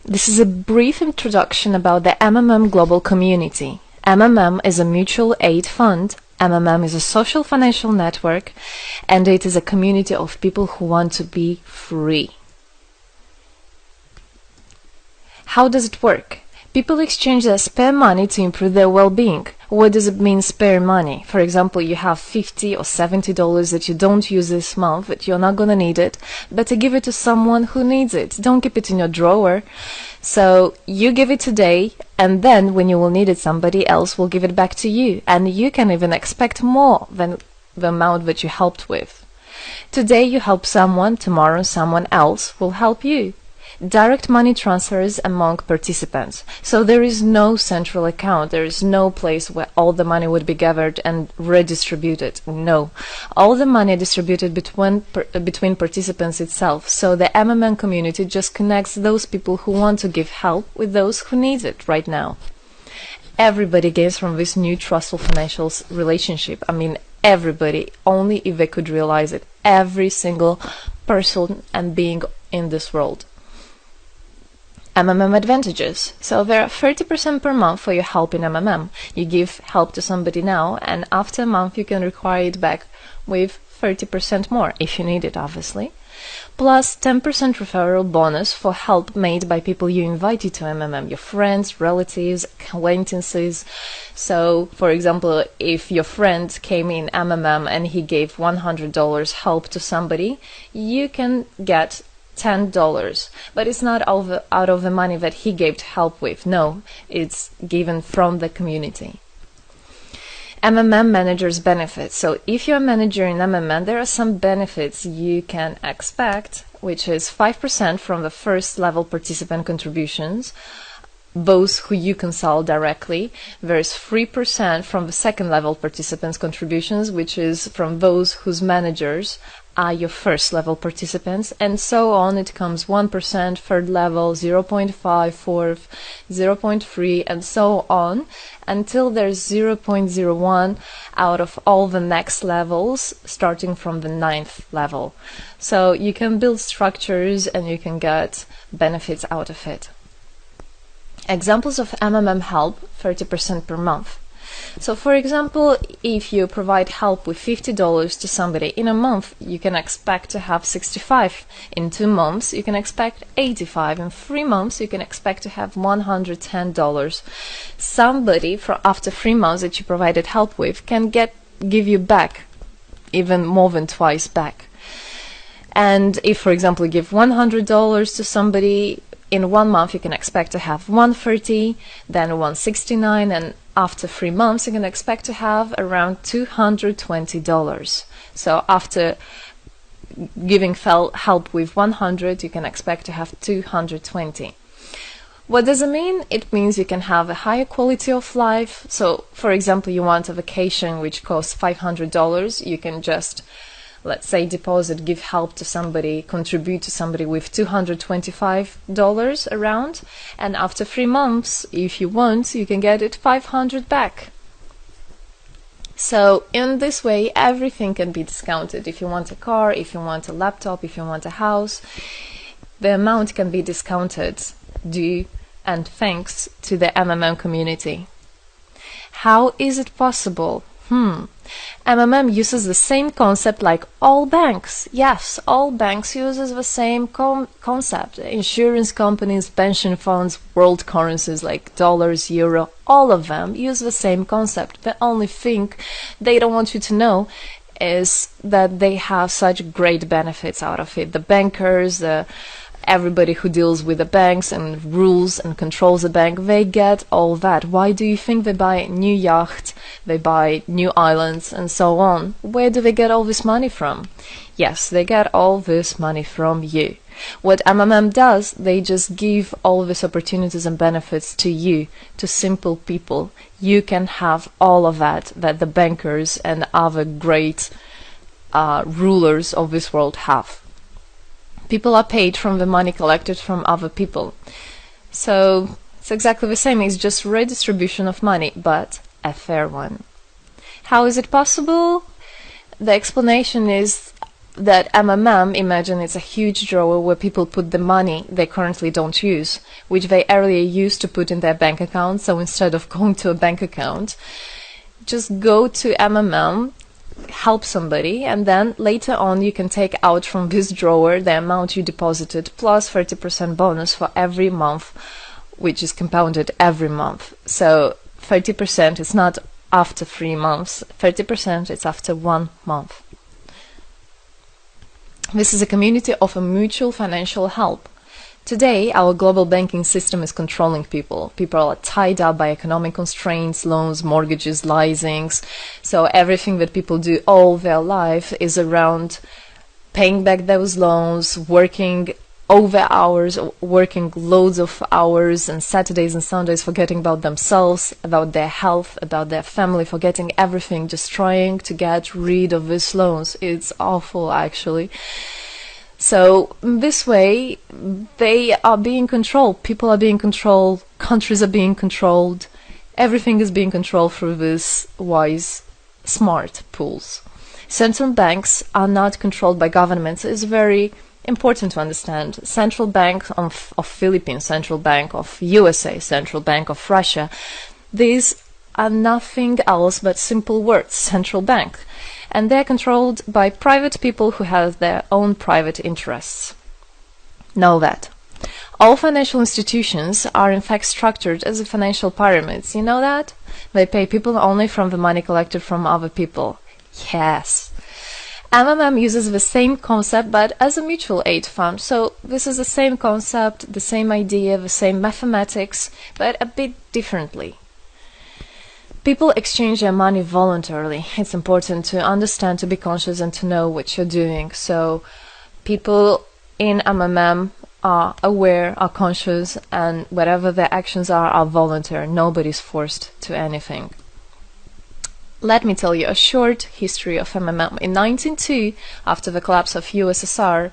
This is a brief introduction about the MMM global community. MMM is a mutual aid fund. MMM is a social financial network, and it is a community of people who want to be free. How does it work? People exchange their spare money to improve their well-being. What does it mean, spare money? For example, you have $50 or $70 that you don't use this month, that you're not gonna need it. Better give it to someone who needs it. Don't keep it in your drawer. So you give it today, and then when you will need it, somebody else will give it back to you. And you can even expect more than the amount that you helped with. Today you help someone, tomorrow someone else will help you. Direct money transfers among participants. So there is no central account. There is no place where all the money would be gathered and redistributed. No. All the money distributed between participants itself. So the MMM community just connects those people who want to give help with those who need it right now. Everybody gains from this new trustful financial relationship. I mean, everybody, only if they could realize it. Every single person and being in this world. MMM advantages. So there are 30% per month for your help in MMM. You give help to somebody now, and after a month you can require it back with 30% more, if you need it, obviously. Plus 10% referral bonus for help made by people you invited to MMM, your friends, relatives, acquaintances. So, for example, if your friend came in MMM and he gave $100 help to somebody, you can get $10, but it's not out of the money that he gave help with. No, it's given from the community. MMM managers benefits. So if you're a manager in MMM, there are some benefits you can expect, which is 5% from the first level participant contributions, those who you consult directly. There's 3% from the second level participants contributions, which is from those whose managers are your first level participants, and so on. It comes 1%, third level, 0.5, fourth, 0.3, and so on, until there's 0.01 out of all the next levels, starting from the 9th level. So you can build structures and you can get benefits out of it. Examples of MMM help, 30% per month. So for example, if you provide help with $50 to somebody in a month, you can expect to have 65. In 2 months, you can expect 85. In 3 months, you can expect to have $110. Somebody after 3 months that you provided help with can give you back even more than twice back. And if, for example, you give $100 to somebody, in 1 month you can expect to have 130, then 169, and after 3 months you can expect to have around $220. So after giving help with 100, you can expect to have 220. What does it mean? It means you can have a higher quality of life. So for example, you want a vacation which costs $500, you can just, let's say, deposit, give help to somebody, contribute to somebody with $225 around, and after 3 months, if you want, you can get it 500 back. So in this way, everything can be discounted. If you want a car, if you want a laptop, if you want a house, the amount can be discounted due and thanks to the MMM community. How is it possible? MMM uses the same concept like all banks. Yes, all banks uses the same concept. Insurance companies, pension funds, world currencies like dollars, euro, all of them use the same concept. The only thing they don't want you to know is that they have such great benefits out of it. The bankers, everybody who deals with the banks and rules and controls the bank, they get all that. Why do you think they buy new yachts, they buy new islands, and so on? Where do they get all this money from? Yes, they get all this money from you. What MMM does, they just give all these opportunities and benefits to you, to simple people. You can have all of that the bankers and other great rulers of this world have. People are paid from the money collected from other people. So it's exactly the same. It's just redistribution of money, but a fair one. How is it possible? The explanation is that MMM, imagine it's a huge drawer where people put the money they currently don't use, which they earlier used to put in their bank account. So instead of going to a bank account, just go to MMM, help somebody, and then later on you can take out from this drawer the amount you deposited plus 30% bonus for every month, which is compounded every month. So 30% is not after 3 months, 30% is after 1 month. This is a community of a mutual financial help. Today, our global banking system is controlling people. People are tied up by economic constraints, loans, mortgages, leasings. So everything that people do all their life is around paying back those loans, working over hours, working loads of hours and Saturdays and Sundays, forgetting about themselves, about their health, about their family, forgetting everything, just trying to get rid of these loans. It's awful, actually. So this way, they are being controlled. People are being controlled. Countries are being controlled. Everything is being controlled through these wise, smart pools. Central banks are not controlled by governments. It's very important to understand. Central Bank of Philippines, Central Bank of USA, Central Bank of Russia. These are nothing else but simple words, central bank. And they're controlled by private people who have their own private interests. Know that. All financial institutions are in fact structured as financial pyramids. You know that? They pay people only from the money collected from other people. Yes. MMM uses the same concept but as a mutual aid fund. So this is the same concept, the same idea, the same mathematics, but a bit differently. People exchange their money voluntarily. It's important to understand, to be conscious, and to know what you're doing. So people in MMM are aware, are conscious, and whatever their actions are voluntary. Nobody's forced to anything. Let me tell you a short history of MMM. In 1902, after the collapse of USSR,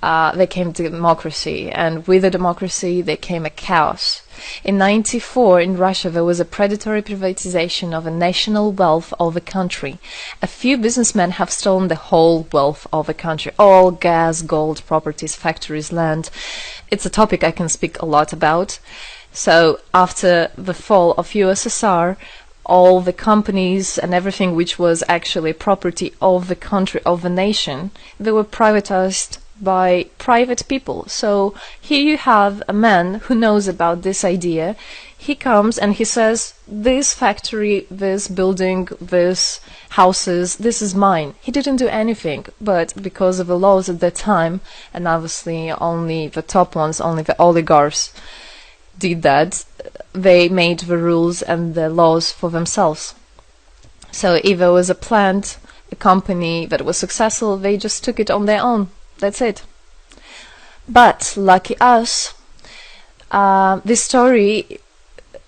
there came democracy, and with the democracy there came a chaos. In 1994, in Russia, there was a predatory privatization of a national wealth of the country. A few businessmen have stolen the whole wealth of the country, all gas, gold, properties, factories, land. It's a topic I can speak a lot about. So after the fall of USSR, all the companies and everything which was actually property of the country, of the nation, they were privatized by private people. So here you have a man who knows about this idea. He comes and he says, this factory, this building, this houses, this is mine. He didn't do anything, but because of the laws at that time, and obviously only the top ones, only the oligarchs did that, they made the rules and the laws for themselves. So if there was a plant, a company that was successful, they just took it on their own. That's it. But lucky us, this story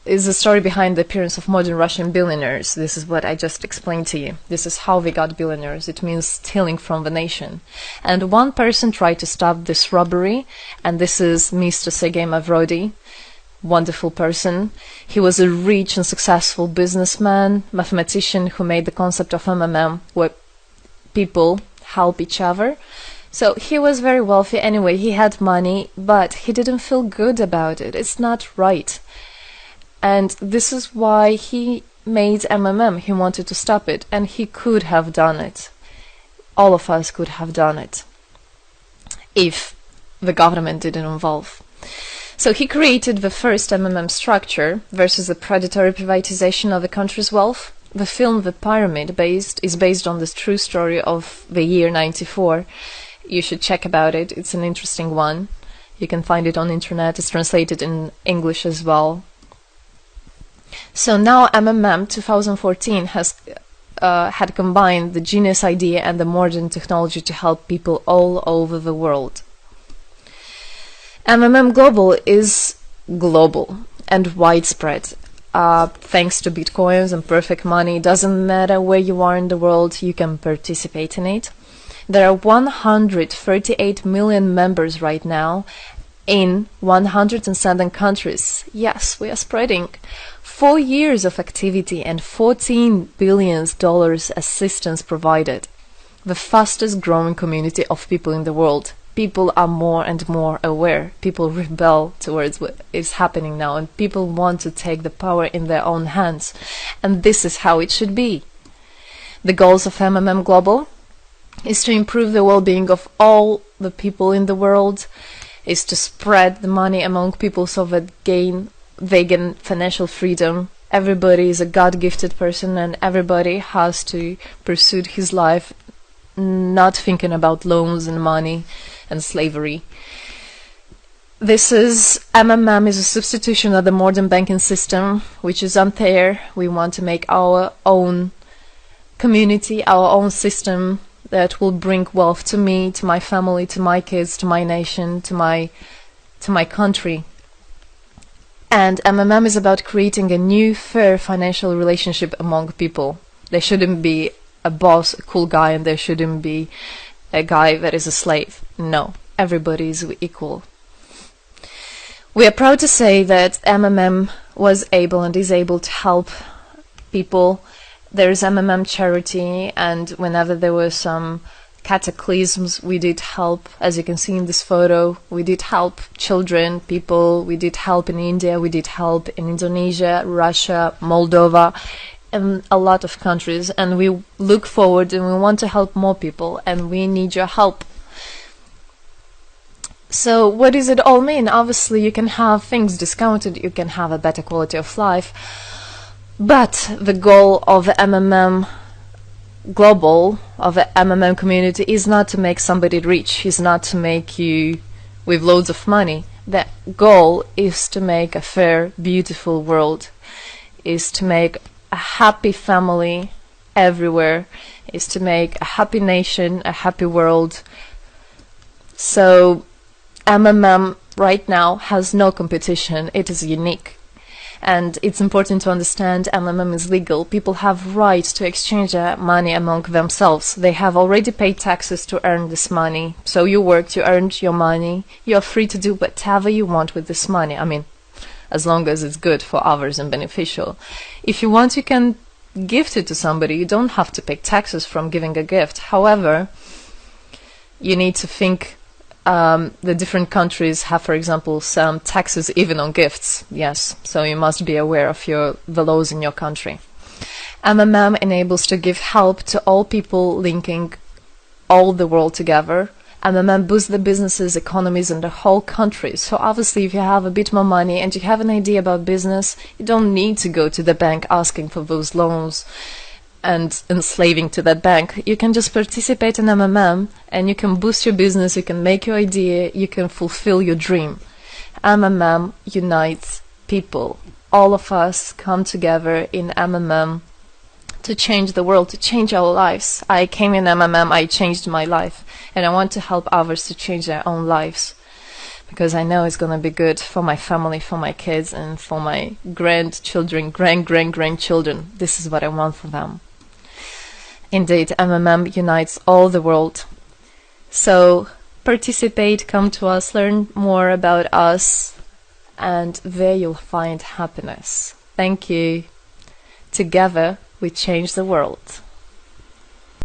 is the story behind the appearance of modern Russian billionaires. This is what I just explained to you. This is how they got billionaires. It means stealing from the nation. And one person tried to stop this robbery, and this is Mr. Sergei Mavrodi. Wonderful person. He was a rich and successful businessman, mathematician who made the concept of MMM, where people help each other. So he was very wealthy anyway, he had money, but he didn't feel good about it. It's not right. And this is why he made MMM. He wanted to stop it, and he could have done it. All of us could have done it if the government didn't involve. So he created the first MMM structure versus the predatory privatization of the country's wealth. The film The Pyramid is based on this true story of the year 94. You should check about it. It's an interesting one. You can find it on the internet. It's translated in English as well. So now MMM 2014 has had combined the genius idea and the modern technology to help people all over the world. MMM Global is global and widespread. Thanks to Bitcoins and perfect money, doesn't matter where you are in the world, you can participate in it. There are 138 million members right now in 107 countries. Yes, we are spreading. 4 years of activity and $14 billion assistance provided. the fastest growing community of people in the world. People are more and more aware. People rebel towards what is happening now, and people want to take the power in their own hands. And this is how it should be. The goals of MMM Global is to improve the well-being of all the people in the world, is to spread the money among people so that they gain financial freedom. Everybody is a God-gifted person, and everybody has to pursue his life not thinking about loans and money and slavery. This is MMM is a substitution of the modern banking system, which is unfair. We want to make our own community, our own system that will bring wealth to me, to my family, to my kids, to my nation, to my country. And MMM is about creating a new fair financial relationship among people. There shouldn't be a boss, a cool guy, and there shouldn't be a guy that is a slave. No, everybody is equal. We are proud to say that MMM was able and is able to help people. There is MMM charity, and whenever there were some cataclysms, we did help. As you can see in this photo, we did help children, people. We did help in India, we did help in Indonesia, Russia, Moldova, and a lot of countries. And we look forward and we want to help more people, and we need your help. So what does it all mean? Obviously, you can have things discounted, you can have a better quality of life, but the goal of the MMM Global, of the MMM community, is not to make somebody rich, is not to make you with loads of money. The goal is to make a fair, beautiful world, is to make a happy family everywhere, is to make a happy nation, a happy world. So MMM right now has no competition, it is unique. And it's important to understand MMM is legal. People have right to exchange their money among themselves. They have already paid taxes to earn this money. So you worked, you earned your money. You're free to do whatever you want with this money. I mean, as long as it's good for others and beneficial. If you want, you can gift it to somebody. You don't have to pay taxes from giving a gift. However, you need to think the different countries have, for example, some taxes even on gifts. Yes, so you must be aware of the laws in your country. MMM enables to give help to all people, linking all the world together. MMM boosts the businesses, economies, and the whole country. So obviously, if you have a bit more money and you have an idea about business, you don't need to go to the bank asking for those loans and enslaving to that bank. You can just participate in MMM and you can boost your business, you can make your idea, you can fulfill your dream. MMM unites people. All of us come together in MMM to change the world, to change our lives. I came in MMM, I changed my life, and I want to help others to change their own lives, because I know it's going to be good for my family, for my kids, and for my grandchildren, grandchildren. This is what I want for them. Indeed, MMM unites all the world. So participate, come to us, learn more about us, and there you'll find happiness. Thank you. Together, we change the world.